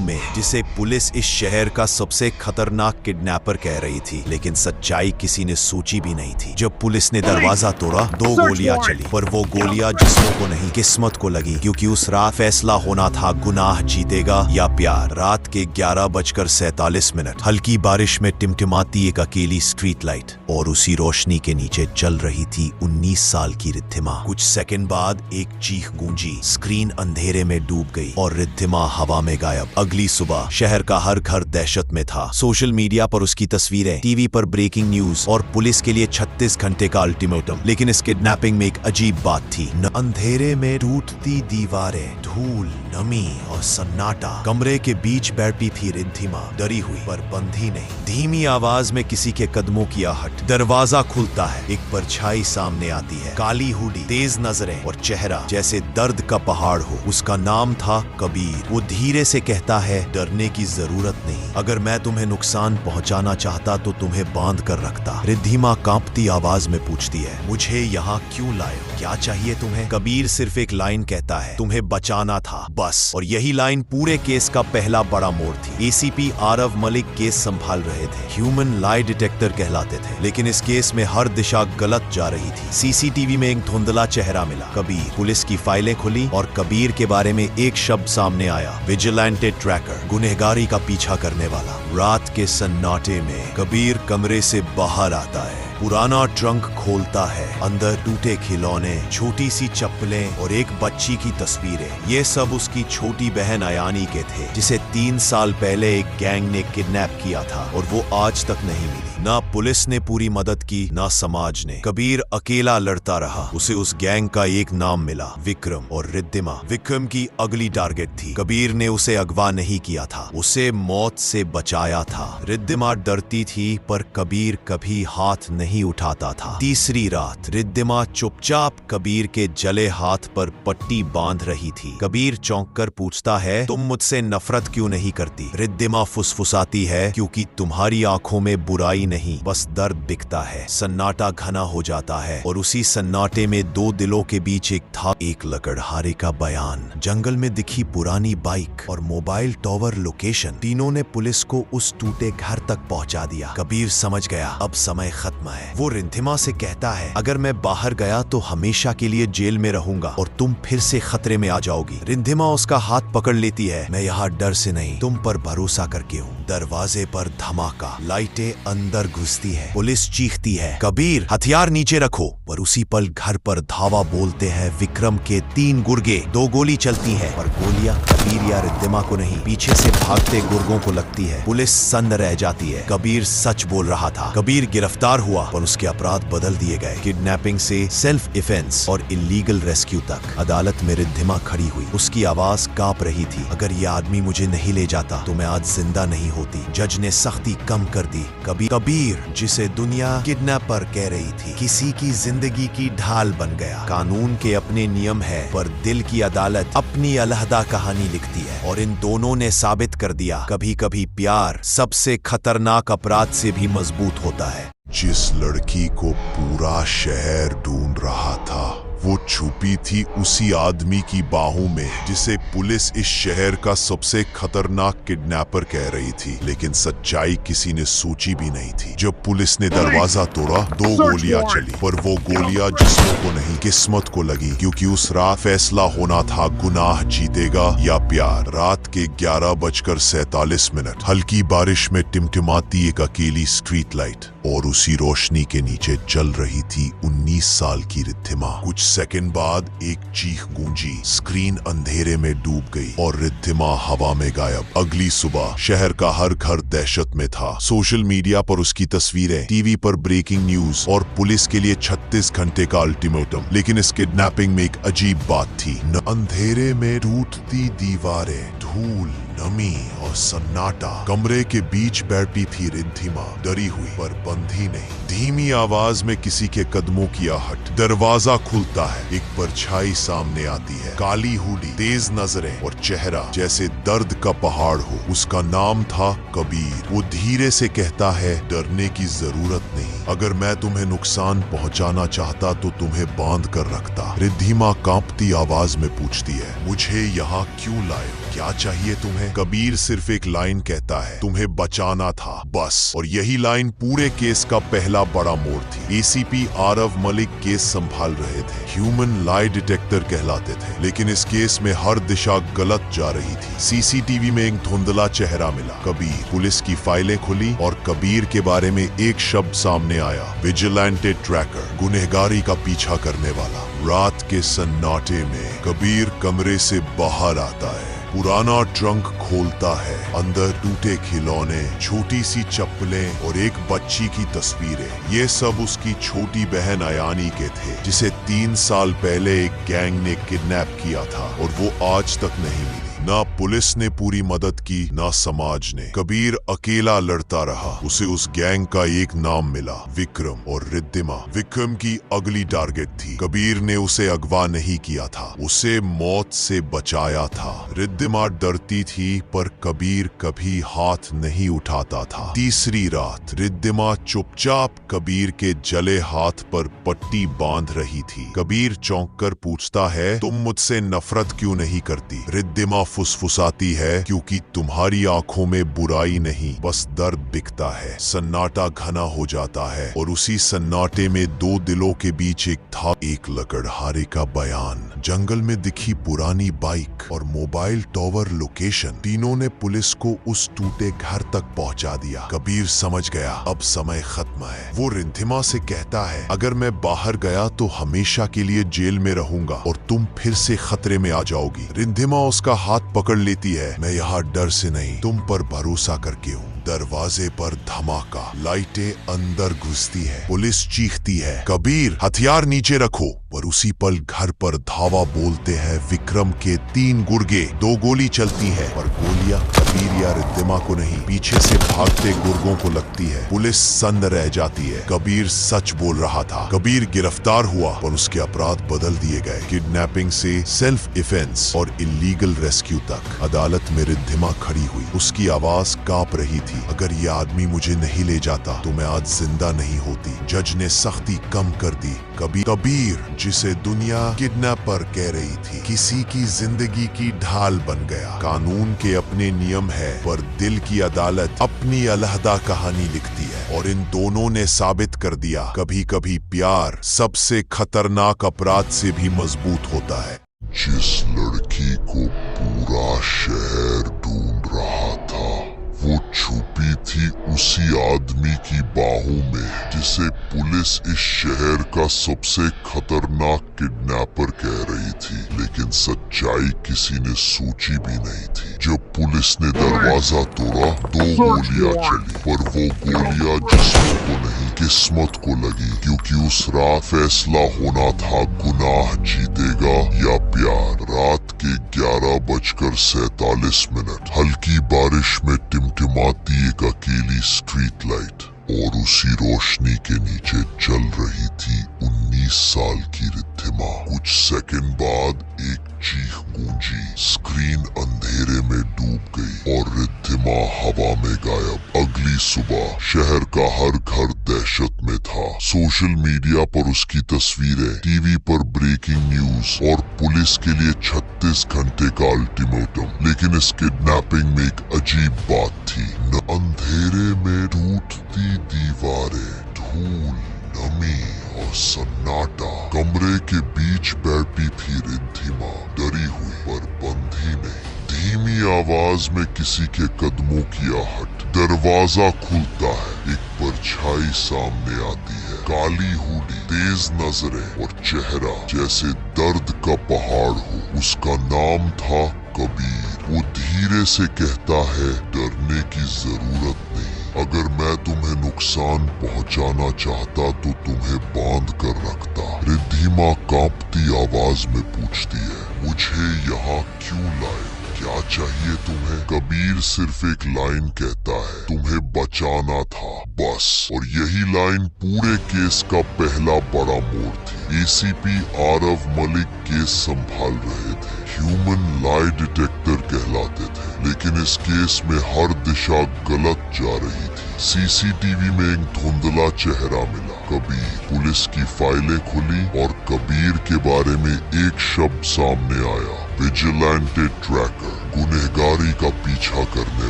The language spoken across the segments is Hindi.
में, जिसे पुलिस इस शहर का सबसे खतरनाक किडनैपर कह रही थी, लेकिन सच्चाई किसी ने सोची भी नहीं थी। जब पुलिस ने दरवाजा तोड़ा, 2 गोलियां चली, पर वो गोलियां जिस्मों को नहीं, किस्मत को लगी, क्योंकि उस रात फैसला होना था, गुनाह जीतेगा या प्यार। रात के 11:47 हल्की बारिश में टिमटिमाती एक अकेली स्ट्रीट लाइट, और उसी रोशनी के नीचे चल रही थी 19 साल की रिद्धिमा। कुछ सेकंड बाद एक चीख गूंजी, स्क्रीन अंधेरे में डूब गई और रिद्धिमा हवा में गायब। अगली सुबह शहर का हर घर दहशत में था। सोशल मीडिया पर उसकी तस्वीरें, टीवी पर ब्रेकिंग न्यूज और पुलिस के लिए 36 घंटे का अल्टीमेटम। लेकिन इस किडनैपिंग में एक अजीब बात थी, अंधेरे में टूटती दीवारें, धूल, नमी और सन्नाटा। कमरे के बीच बैठी थी रिद्धिमा, डरी हुई पर बंधी नहीं। धीमी आवाज में किसी के कदमों की आहट। दरवाजा खुलता है, एक परछाई सामने आती है, काली हुडी, तेज नजरें और चेहरा जैसे दर्द का पहाड़ हो। उसका नाम था कबीर। वो धीरे से कहता है, डरने की जरूरत नहीं, अगर मैं तुम्हें नुकसान पहुंचाना चाहता तो तुम्हें बांध कर रखता। रिद्धिमा कांपती आवाज में पूछती है, मुझे यहाँ क्यों लाए हो, क्या चाहिए तुम्हें? कबीर सिर्फ एक लाइन कहता है, तुम्हें बचाना था, बस। और यही लाइन पूरे केस का पहला बड़ा मोड़ थी। एसीपी आरव मलिक केस संभाल रहे थे, ह्यूमन लाई डिटेक्टर कहलाते थे, लेकिन इस केस में हर दिशा गलत जा रही थी। सीसीटीवी में एक धुंधला चेहरा मिला, कबीर। पुलिस की फाइलें खुली और कबीर के बारे में एक शब्द सामने आया, विजिलेंटे ट्रैकर, गुनहगारी का पीछा करने वाला। रात के सन्नाटे में कबीर कमरे से बाहर आता है, पुराना ट्रंक खोलता है, अंदर टूटे खिलौने, छोटी सी चप्पलें और एक बच्ची की तस्वीरें। ये सब उसकी छोटी बहन अयानी के थे, जिसे 3 साल पहले एक गैंग ने किडनैप किया था और वो आज तक नहीं मिली। ना पुलिस ने पूरी मदद की, ना समाज ने। कबीर अकेला लड़ता रहा। उसे उस गैंग का एक नाम मिला, विक्रम। और रिद्धिमा विक्रम की अगली टारगेट थी। कबीर ने उसे अगवा नहीं किया था, उसे मौत से बचाया था। रिद्धिमा डरती थी, पर कबीर कभी हाथ नहीं उठाता था। तीसरी रात रिद्धिमा चुपचाप कबीर के जले हाथ पर पट्टी बांध रही थी। कबीर चौंक कर पूछता है, तुम मुझसे नफरत क्यों नहीं करती? रिद्धिमा फुसफुसाती है, क्योंकि तुम्हारी आंखों में बुराई नहीं, बस दर्द दिखता है। सन्नाटा घना हो जाता है और उसी सन्नाटे में 2 दिलों के बीच एक था, एक लकड़हारे का बयान, जंगल में दिखी पुरानी बाइक और मोबाइल टावर लोकेशन। तीनों ने पुलिस को उस टूटे घर तक पहुंचा दिया। कबीर समझ गया, अब समय खत्म है। वो रिद्धिमा से कहता है, अगर मैं बाहर गया तो हमेशा के लिए जेल में रहूंगा और तुम फिर से खतरे में आ जाओगी। रिद्धिमा उसका हाथ पकड़ लेती है, मैं यहाँ डर से नहीं, तुम पर भरोसा करके हूँ। दरवाजे पर धमाका, लाइटें अंदर घुसती है, पुलिस चीखती है, कबीर हथियार नीचे रखो। पर उसी पल घर पर धावा बोलते हैं विक्रम के 3 गुर्गे। 2 गोली चलती है, पर गोलियां कबीर या रिद्धिमा को नहीं, पीछे से भागते गुर्गों को लगती है। पुलिस सन्न रह जाती है। कबीर सच बोल रहा था। कबीर गिरफ्तार हुआ, पर उसके अपराध बदल दिए गए, किडनैपिंग से सेल्फ डिफेंस और इलीगल रेस्क्यू तक। अदालत में रिद्धिमा खड़ी हुई, उसकी आवाज कांप रही थी, अगर ये आदमी मुझे नहीं ले जाता तो मैं आज जिंदा नहीं होती। जज ने सख्ती कम कर दी। कबीर, जिसे दुनिया किडनैपर कह रही थी, किसी की जिंदगी की ढाल बन गया। कानून के अपने नियम है, पर दिल की अदालत अपनी अलहदा कहानी लिखती है। और इन दोनों ने साबित कर दिया, कभी कभी प्यार सबसे खतरनाक अपराध से भी मजबूत होता है। जिस लड़की को पूरा शहर ढूंढ रहा था, वो छुपी थी उसी आदमी की बाहों में, जिसे पुलिस इस शहर का सबसे खतरनाक किडनैपर कह रही थी, लेकिन सच्चाई किसी ने सोची भी नहीं थी। जब पुलिस ने दरवाजा तोड़ा, 2 गोलियां चली, पर वो गोलियां जिस्मों को नहीं, किस्मत को लगी, क्योंकि उस रात फैसला होना था, गुनाह जीतेगा या प्यार। रात के 11:47 हल्की बारिश में टिमटिमाती एक अकेली स्ट्रीट लाइट, और उसी रोशनी के नीचे चल रही थी 19 साल की रिद्धिमा। कुछ सेकंड बाद एक चीख गूंजी, स्क्रीन अंधेरे में डूब गई और रिद्धिमा हवा में गायब। अगली सुबह शहर का हर घर दहशत में था। सोशल मीडिया पर उसकी तस्वीरें, टीवी पर ब्रेकिंग न्यूज और पुलिस के लिए 36 घंटे का अल्टीमेटम। लेकिन इस किडनैपिंग में एक अजीब बात थी, अंधेरे में टूटती दीवारें, धूल, नमी और सन्नाटा। कमरे के बीच बैठी थी रिद्धिमा, डरी हुई पर बंधी नहीं। धीमी आवाज में किसी के कदमों की आहट। दरवाजा खुलता है, एक परछाई सामने आती है, काली हुडी, तेज नजरें और चेहरा जैसे दर्द का पहाड़ हो। उसका नाम था कबीर। वो धीरे से कहता है, डरने की जरूरत नहीं, अगर मैं तुम्हें नुकसान पहुंचाना चाहता तो तुम्हें बांध कर रखता। रिद्धिमा कांपती आवाज में पूछती है, मुझे यहाँ क्यों लाए हो, क्या चाहिए तुम्हें? कबीर सिर्फ एक लाइन कहता है, तुम्हें बचाना था, बस। और यही लाइन पूरे केस का पहला बड़ा मोड़ थी। एसीपी आरव मलिक केस संभाल रहे थे, ह्यूमन लाई डिटेक्टर कहलाते थे, लेकिन इस केस में हर दिशा गलत जा रही थी। सीसीटीवी में एक धुंधला चेहरा मिला, कबीर। पुलिस की फाइलें खुली और कबीर के बारे में एक शब्द सामने आया, विजिलेंटे ट्रैकर, गुनहगारी का पीछा करने वाला। रात के सन्नाटे में कबीर कमरे से बाहर आता है, पुराना ट्रंक खोलता है, अंदर टूटे खिलौने, छोटी सी चप्पलें और एक बच्ची की तस्वीरें। ये सब उसकी छोटी बहन अयानी के थे, जिसे 3 साल पहले एक गैंग ने किडनैप किया था और वो आज तक नहीं मिली। ना पुलिस ने पूरी मदद की, ना समाज ने। कबीर अकेला लड़ता रहा। उसे उस गैंग का एक नाम मिला, विक्रम और रिद्धिमा। विक्रम की अगली टारगेट थी। कबीर ने उसे अगवा नहीं किया था, उसे मौत से बचाया था। रिद्धिमा डरती थी, पर कबीर कभी हाथ नहीं उठाता था। तीसरी रात रिद्धिमा चुपचाप कबीर के जले हाथ पर पट्टी बांध रही थी। कबीर चौंक कर पूछता है, तुम मुझसे नफरत क्यों नहीं करती? रिद्धिमा फुसफुसाती है, क्योंकि तुम्हारी आंखों में बुराई नहीं, बस दर्द दिखता है। सन्नाटा घना हो जाता है और उसी सन्नाटे में दो दिलों के बीच एक लकड़हारे का बयान। जंगल में दिखी पुरानी बाइक और मोबाइल टावर लोकेशन, तीनों ने पुलिस को उस टूटे घर तक पहुंचा दिया। कबीर समझ गया, अब समय खत्म है। वो रिद्धिमा से कहता है, अगर मैं बाहर गया तो हमेशा के लिए जेल में रहूंगा और तुम फिर से खतरे में आ जाओगी। रिद्धिमा उसका हाथ पकड़ लेती है, मैं यहाँ डर से नहीं, तुम पर भरोसा करके हूँ। दरवाजे पर धमाका, लाइटें अंदर घुसती है, पुलिस चीखती है, कबीर हथियार नीचे रखो। पर उसी पल घर पर धावा बोलते हैं विक्रम के 3 गुर्गे। 2 गोली चलती है, पर गोलियां कबीर या रिद्धिमा को नहीं, पीछे से भागते गुर्गों को लगती है। पुलिस सन्न रह जाती है। कबीर सच बोल रहा था। कबीर गिरफ्तार हुआ, पर उसके अपराध बदल दिए गए, किडनैपिंग से सेल्फ डिफेंस और इलीगल रेस्क्यू तक। अदालत में रिद्धिमा खड़ी हुई, उसकी आवाज कांप रही थी, अगर ये आदमी मुझे नहीं ले जाता तो मैं आज जिंदा नहीं होती। जज ने सख्ती कम कर दी। कबीर, जिसे दुनिया किडनैपर कह रही थी, किसी की जिंदगी की ढाल बन गया। कानून के अपने नियम है, पर दिल की अदालत अपनी अलहदा कहानी लिखती है। और इन दोनों ने साबित कर दिया, कभी कभी प्यार सबसे खतरनाक अपराध से भी मजबूत होता है। जिस लड़की को पूरा शहर ढूंढ रहा था, वो छुपी थी उसी आदमी की बाहों में, जिसे पुलिस इस शहर का सबसे खतरनाक किडनैपर कह रही थी। लेकिन सच्चाई किसी ने सोची भी नहीं थी। जब पुलिस ने दरवाजा तोड़ा, 2 गोलियां चली, पर वो गोलियां जिस्म को नहीं, किस्मत को लगी। क्योंकि उस रात फैसला होना था, गुनाह जीतेगा या प्यार। रात के 11:47। हल्की बारिश में टिमटिमाती एक अकेली स्ट्रीट लाइट, और उसी रोशनी के नीचे चल रही थी 19 साल की रिद्धिमा। कुछ सेकंड बाद एक चीख गूंजी, स्क्रीन अंधेरे में डूब गई और रिद्धिमा हवा में गायब। अगली सुबह शहर का हर घर दहशत में था। सोशल मीडिया पर उसकी तस्वीरें, टीवी पर ब्रेकिंग न्यूज और पुलिस के लिए 36 घंटे का अल्टीमेटम। लेकिन इस किडनैपिंग में एक अजीब बात थी, न अंधेरे में टूटती दीवारें, धूल, नमी और सन्नाटा। कमरे के बीच बैठी थी रिद्धिमा, डरी हुई पर बंधी नहीं। धीमी आवाज में किसी के कदमों की आहट। दरवाजा खुलता है, एक परछाई सामने आती है, काली हुडी, तेज नजरें और चेहरा जैसे दर्द का पहाड़ हो। उसका नाम था कबीर। वो धीरे से कहता है, डरने की जरूरत नहीं, अगर मैं तुम्हें नुकसान पहुंचाना चाहता तो तुम्हें बांध कर रखता। रिद्धिमा कांपती आवाज में पूछती है, मुझे यहाँ क्यों लाए? क्या चाहिए तुम्हें? कबीर सिर्फ एक लाइन कहता है, तुम्हें बचाना था, बस। और यही लाइन पूरे केस का पहला बड़ा मोड़ थी। एसीपी आरव मलिक केस संभाल रहे थे, ह्यूमन लाई डिटेक्टर कहलाते थे, लेकिन इस केस में हर दिशा गलत जा रही थी। सीसीटीवी में एक धुंधला चेहरा मिला, कबीर। पुलिस की फाइलें खुली और कबीर के बारे में एक शब्द सामने आया, विजिलेंटे ट्रैकर, गुनहगारी का पीछा करने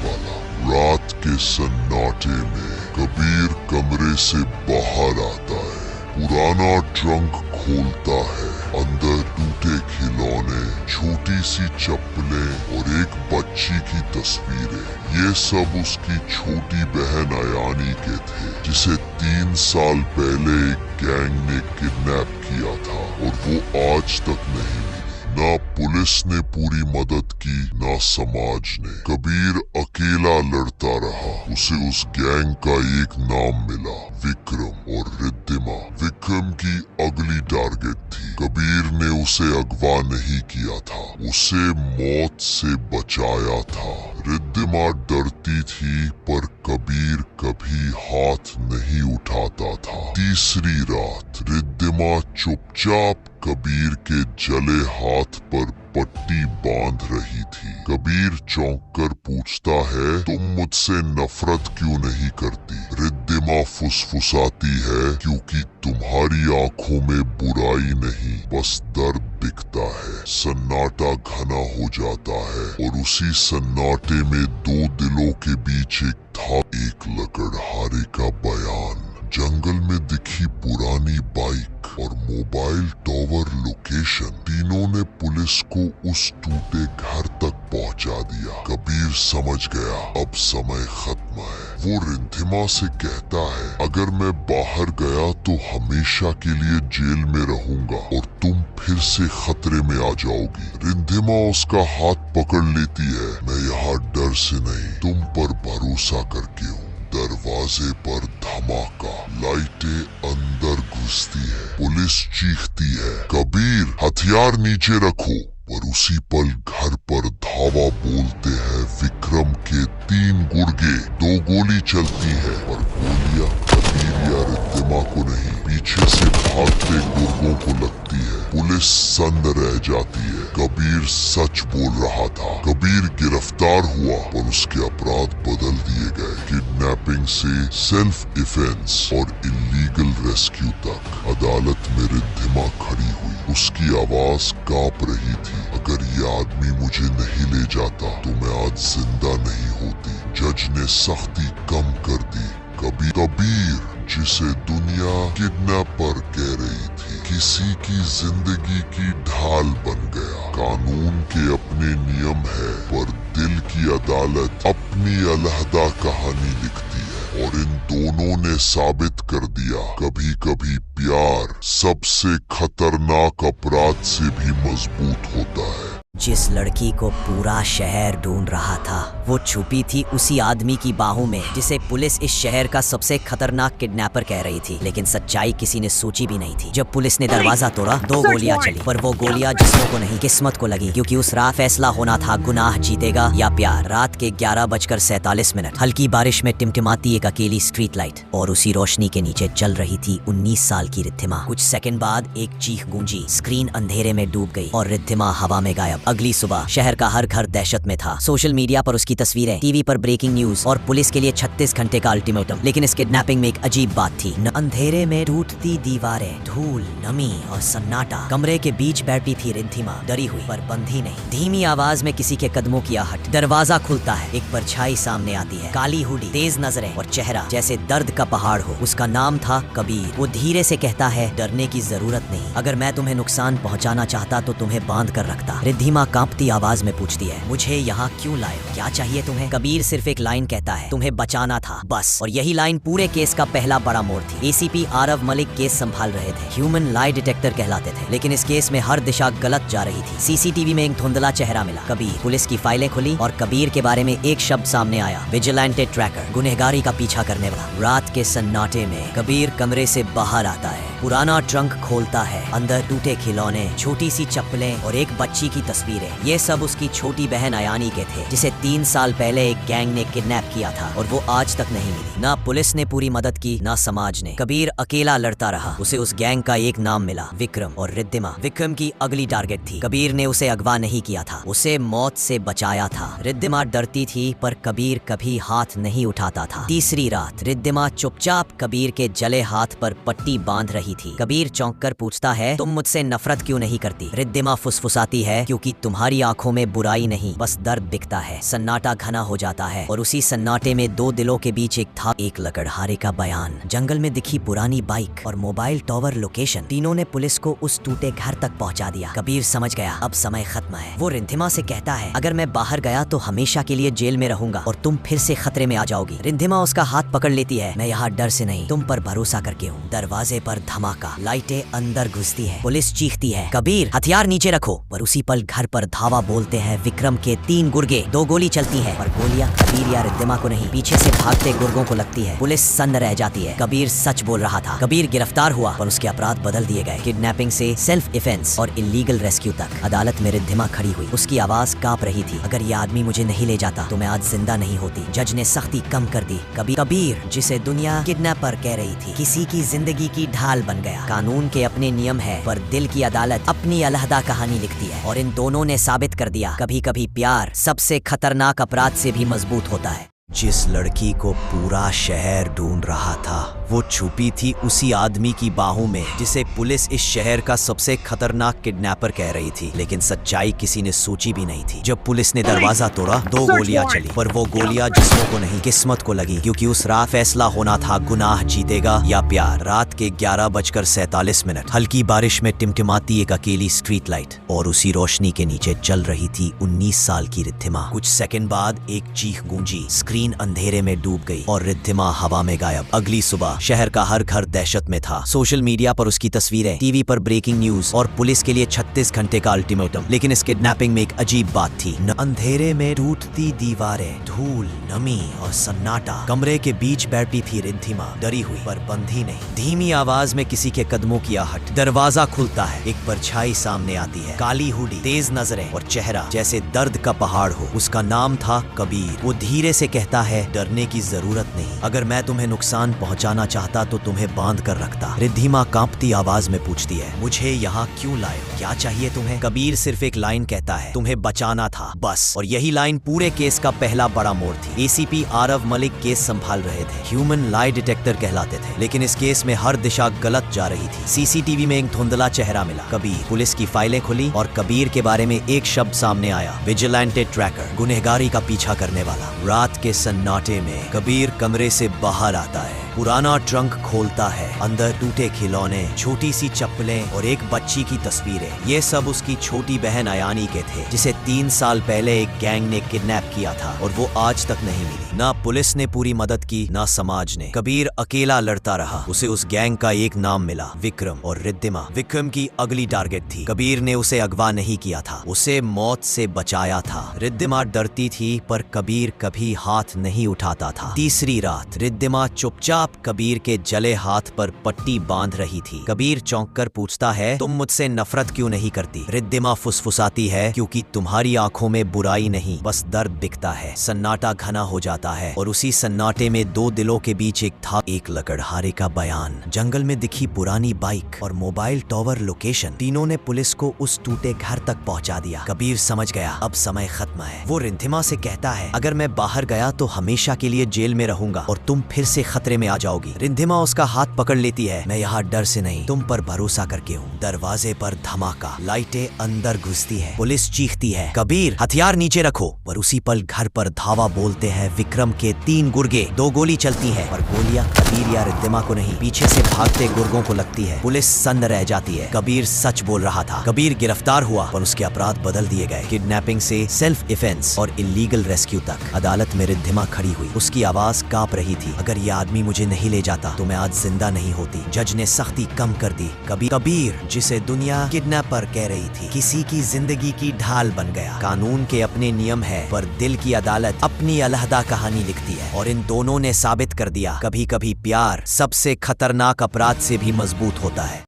वाला। रात के सन्नाटे में कबीर कमरे से बाहर आता है, पुराना ट्रंक खोलता है। अंदर टूटे खिलौने, छोटी सी चप्पलें और एक बच्ची की तस्वीरें। ये सब उसकी छोटी बहन अयानी के थे, जिसे 3 साल पहले एक गैंग ने किडनैप किया था और वो आज तक नहीं मिली। ना पुलिस ने पूरी मदद की, ना समाज ने। कबीर अकेला लड़ता रहा। उसे उस गैंग का एक नाम मिला, विक्रम और रिद्धिमा। विक्रम की अगली टारगेट थी। कबीर ने उसे अगवा नहीं किया था, उसे मौत से बचाया था। रिद्धिमा डरती थी, पर कबीर कभी हाथ नहीं उठाता था। तीसरी रात रिद्धिमा चुपचाप कबीर के जले हाथ पर पट्टी बांध रही थी। कबीर चौंक कर पूछता है, तुम मुझसे नफरत क्यों नहीं करती? रिद्धिमा फुसफुसाती है, क्योंकि तुम्हारी आंखों में बुराई नहीं, बस दर्द दिखता है। सन्नाटा घना हो जाता है और उसी सन्नाटे में 2 दिलों के बीच एक लकड़हारे का बयान। जंगल में दिखी पुरानी बाइक और मोबाइल टावर लोकेशन, तीनों ने पुलिस को उस टूटे घर तक पहुंचा दिया। कबीर समझ गया, अब समय खत्म है। वो रिद्धिमा से कहता है, अगर मैं बाहर गया तो हमेशा के लिए जेल में रहूंगा और तुम फिर से खतरे में आ जाओगी। रिद्धिमा उसका हाथ पकड़ लेती है, मैं यहाँ डर से नहीं, तुम पर भरोसा करके हूँ। दरवाजे पर धमाका, लाइटें अंदर घुसती है, पुलिस चीखती है, कबीर हथियार नीचे रखो। पर उसी पल घर पर धावा बोलते हैं विक्रम के 3 गुर्गे। 2 गोली चलती है, पर गोलियां कबीर या रिद्धिमा को नहीं, पीछे से भागते गुर्गों को लगती है। पुलिस सन्न रह जाती है। कबीर सच बोल रहा था। कबीर गिरफ्तार हुआ, पर उसके अपराध बदल दिए गए, किडनैपिंग से सेल्फ डिफेंस और इलीगल रेस्क्यू तक। अदालत में रिद्धिमा खड़ी हुई, उसकी आवाज कांप रही थी, अगर ये आदमी मुझे नहीं ले जाता तो मैं आज जिंदा नहीं होती। जज ने सख्ती कम कर दी। कबीर, जिसे दुनिया किडनैपर कह रही थी, किसी की जिंदगी की ढाल बन गया। कानून के अपने नियम है, पर दिल की अदालत अपनी अलहदा कहानी लिखती है। और इन दोनों ने साबित कर दिया, कभी कभी प्यार सबसे खतरनाक अपराध से भी मजबूत होता है। जिस लड़की को पूरा शहर ढूंढ रहा था, वो छुपी थी उसी आदमी की बाहों में, जिसे पुलिस इस शहर का सबसे खतरनाक किडनैपर कह रही थी। लेकिन सच्चाई किसी ने सोची भी नहीं थी। जब पुलिस ने दरवाजा तोड़ा, 2 गोलियां चली, पर वो गोलियां जिस्मों को नहीं, किस्मत को लगी, क्योंकि उस रात फैसला होना था, गुनाह जीतेगा या प्यार। रात के 11:47। हल्की बारिश में टिमटिमाती एक अकेली स्ट्रीट लाइट, और उसी रोशनी के नीचे चल रही थी 19 साल की रिद्धिमा। कुछ सेकंड बाद एक चीख गूंजी, स्क्रीन अंधेरे में डूब गई और रिद्धिमा हवा में गायब। अगली सुबह शहर का हर घर दहशत में था। सोशल मीडिया पर उसकी तस्वीरें, टीवी पर ब्रेकिंग न्यूज और पुलिस के लिए 36 घंटे का अल्टीमेटम। लेकिन इस किडनैपिंग में एक अजीब बात थी, न अंधेरे में टूटती दीवारें, धूल, नमी और सन्नाटा। कमरे के बीच बैठी थी रिद्धिमा, डरी हुई पर बंधी नहीं। धीमी आवाज में किसी के कदमों की आहट। दरवाजा खुलता है, एक परछाई सामने आती है, काली हुडी, तेज नजरें और चेहरा जैसे दर्द का पहाड़ हो। उसका नाम था कबीर। वो धीरे से कहता है, डरने की जरूरत नहीं, अगर मैं तुम्हें नुकसान पहुंचाना चाहता तो तुम्हें बांध कर रखता। रिद्धिमा कांपती आवाज में पूछती है, मुझे यहाँ क्यों लाए हो? क्या चाहिए तुम्हें? कबीर सिर्फ एक लाइन कहता है, तुम्हें बचाना था, बस। और यही लाइन पूरे केस का पहला बड़ा मोड़ थी। एसीपी आरव मलिक केस संभाल रहे थे, ह्यूमन लाई डिटेक्टर कहलाते थे। लेकिन इस केस में हर दिशा गलत जा रही थी। सीसीटीवी में एक धुंधला चेहरा मिला, कबीर। पुलिस की फाइलें खुली और कबीर के बारे में एक शब्द सामने आया, विजिलेंटे ट्रैकर, गुनहगारी का पीछा करने वाला। रात के सन्नाटे में कबीर कमरे से बाहर आता है, पुराना ट्रंक खोलता है, अंदर टूटे खिलौने, छोटी सी चप्पलें और एक बच्ची की तस्वीरें। ये सब उसकी छोटी बहन अयानी के थे, जिसे 3 साल पहले एक गैंग ने किडनैप किया था और वो आज तक नहीं मिली। ना पुलिस ने पूरी मदद की, ना समाज ने। कबीर अकेला लड़ता रहा। उसे उस गैंग का एक नाम मिला, विक्रम और रिद्धिमा। विक्रम की अगली टारगेट थी। कबीर ने उसे अगवा नहीं किया था, उसे मौत से बचाया था। रिद्धिमा डरती थी, पर कबीर कभी हाथ नहीं उठाता था। तीसरी रात रिद्धिमा चुपचाप कबीर के जले हाथ पर पट्टी बांध रही की थी। कबीर चौंक कर पूछता है, तुम मुझसे नफरत क्यों नहीं करती? रिद्धिमा फुसफुसाती है, क्योंकि तुम्हारी आंखों में बुराई नहीं बस दर्द दिखता है। सन्नाटा घना हो जाता है और उसी सन्नाटे में दो दिलों के बीच एक लकड़हारे का बयान। जंगल में दिखी पुरानी बाइक और मोबाइल टावर लोकेशन, तीनों ने पुलिस को उस टूटे घर तक पहुंचा दिया। कबीर समझ गया अब समय खत्म है। वो रिद्धिमा से कहता है, अगर मैं बाहर गया तो हमेशा के लिए जेल में रहूंगा और तुम फिर से खतरे में आ जाओगी। रिद्धिमा उसका हाथ पकड़ लेती है, मैं यहाँ डर से नहीं तुम पर भरोसा करके हूँ। दरवाजे पर धमाका, लाइटें अंदर घुसती है। पुलिस चीखती है, कबीर हथियार नीचे रखो। पर उसी पल घर पर धावा बोलते हैं विक्रम के 3 गुर्गे। 2 गोली चलती है पर गोलियां कबीर या रिद्धिमा को नहीं, पीछे से भागते गुर्गों को लगती है। पुलिस सन्न रह जाती है। कबीर सच बोल रहा था। कबीर गिरफ्तार हुआ पर उसके अपराध बदल दिए गए। किडनैपिंग से सेल्फ डिफेंस और इलीगल रेस्क्यू तक। अदालत में रिद्धिमा खड़ी हुई, उसकी आवाज कांप रही थी। अगर ये आदमी मुझे नहीं ले जाता तो मैं आज जिंदा नहीं होती। जज ने सख्ती कम कर दी। कबीर जिसे दुनिया किडनैपर कह रही थी, किसी की जिंदगी की ढाल बन गया। कानून के अपने नियम है पर दिल की अदालत अपनी अलहदा कहानी लिखती है। और इन दोनों ने साबित कर दिया, कभी कभी प्यार सबसे खतरनाक अपराध से भी मजबूत होता है। जिस लड़की को पूरा शहर ढूंढ रहा था वो छुपी थी उसी आदमी की बाहों में जिसे पुलिस इस शहर का सबसे खतरनाक किडनैपर कह रही थी। लेकिन सच्चाई किसी ने सोची भी नहीं थी। जब पुलिस ने दरवाजा तोड़ा 2 गोलियां चली, पर वो गोलियां जिस्मों को नहीं किस्मत को लगी, क्योंकि उस रात फैसला होना था गुनाह जीतेगा या प्यार। रात के 11:47 हल्की बारिश में टिमटिमाती एक अकेली स्ट्रीट लाइट और उसी रोशनी के नीचे चल रही थी 19 साल की रिद्धिमा। कुछ सेकंड बाद एक चीख गूंजी, स्क्रीन अंधेरे में डूब गई और रिद्धिमा हवा में गायब। अगली सुबह शहर का हर घर दहशत में था। सोशल मीडिया पर उसकी तस्वीरें, टीवी पर ब्रेकिंग न्यूज और पुलिस के लिए 36 घंटे का अल्टीमेटम। लेकिन इस किडनैपिंग में एक अजीब बात थी। अंधेरे में टूटती दीवारें, धूल, नमी और सन्नाटा। कमरे के बीच बैठी थी रिद्धिमा, डरी हुई पर बंधी नहीं। धीमी आवाज में किसी के कदमों की आहट। दरवाजा खुलता है, एक परछाई सामने आती है। काली हुडी, तेज नजरें और चेहरा जैसे दर्द का पहाड़ हो। उसका नाम था कबीर। वो धीरे से कहता है, डरने की जरूरत नहीं। अगर मैं तुम्हें नुकसान पहुंचाना चाहता तो तुम्हें बांध कर रखता। रिद्धिमा कांपती आवाज में पूछती है, मुझे यहाँ क्यों लाए हो? क्या चाहिए तुम्हें? कबीर सिर्फ एक लाइन कहता है, तुम्हें बचाना था बस। और यही लाइन पूरे केस का पहला बड़ा मोड़ थी। एसीपी आरव मलिक केस संभाल रहे थे। ह्यूमन लाई डिटेक्टर कहलाते थे। लेकिन इस केस में हर दिशा गलत जा रही थी। सीसीटीवी में एक धुंधला चेहरा मिला, कबीर। पुलिस की फाइलें खुली और कबीर के बारे में एक शब्द सामने आया, विजिलेंटे ट्रैकर, गुनहगारी का पीछा करने वाला। रात के सन्नाटे में कबीर कमरे से बाहर आता है। पुराना ट्रंक खोलता है। अंदर टूटे खिलौने, छोटी सी चप्पलें और एक बच्ची की तस्वीरें। ये सब उसकी छोटी बहन अयानी के थे, जिसे 3 साल पहले एक गैंग ने किडनैप किया था और वो आज तक नहीं मिली। ना पुलिस ने पूरी मदद की, ना समाज ने। कबीर अकेला लड़ता रहा। उसे उस गैंग का एक नाम मिला, विक्रम। और रिद्धिमा विक्रम की अगली टारगेट थी। कबीर ने उसे अगवा नहीं किया था, उसे मौत से बचाया था। रिद्धिमा डरती थी पर कबीर कभी हाथ नहीं उठाता था। तीसरी रात रिद्धिमा चुपचाप कबीर के जले हाथ पर पट्टी बांध रही थी। कबीर चौंक कर पूछता है, तुम मुझसे नफरत क्यों नहीं करती? रिद्धिमा फुसफुसाती है, क्योंकि तुम्हारी आंखों में बुराई नहीं बस दर्द दिखता है। सन्नाटा घना हो जाता है और उसी सन्नाटे में 2 दिलों के बीच एक लकड़हारे का बयान। जंगल में दिखी पुरानी बाइक और मोबाइल टावर लोकेशन, तीनों ने पुलिस को उस टूटे घर तक पहुंचा दिया। कबीर समझ गया अब समय खत्म है। वो रिद्धिमा से कहता है, अगर मैं बाहर गया तो हमेशा के लिए जेल में रहूंगा और तुम फिर से खतरे में आ जाओगी। रिद्धिमा उसका हाथ पकड़ लेती है, मैं यहाँ डर से नहीं तुम पर भरोसा करके हूँ। दरवाजे पर धमाका, लाइटें अंदर घुसती है। पुलिस चीखती है, कबीर हथियार नीचे रखो। पर उसी पल घर पर धावा बोलते हैं विक्रम के 3 गुर्गे। 2 गोली चलती है पर गोलियां कबीर या रिद्धिमा को नहीं, पीछे से भागते गुर्गों को लगती है। पुलिस सन्न रह जाती है। कबीर सच बोल रहा था। कबीर गिरफ्तार हुआ पर उसके अपराध बदल दिए गए। किडनैपिंग से सेल्फ डिफेंस और इलीगल रेस्क्यू तक। अदालत में रिद्धिमा खड़ी हुई, उसकी आवाज कांप रही थी। अगर ये आदमी मुझे नहीं ले जाता तो मैं आज जिंदा नहीं होती। जज ने सख्ती कम कर दी। कबीर जिसे दुनिया किडनैपर कह रही थी, किसी की जिंदगी की ढाल बन गया। कानून के अपने नियम है पर दिल की अदालत अपनी अलहदा कहानी लिखती है। और इन दोनों ने साबित कर दिया, कभी कभी प्यार सबसे खतरनाक अपराध से भी मजबूत होता है।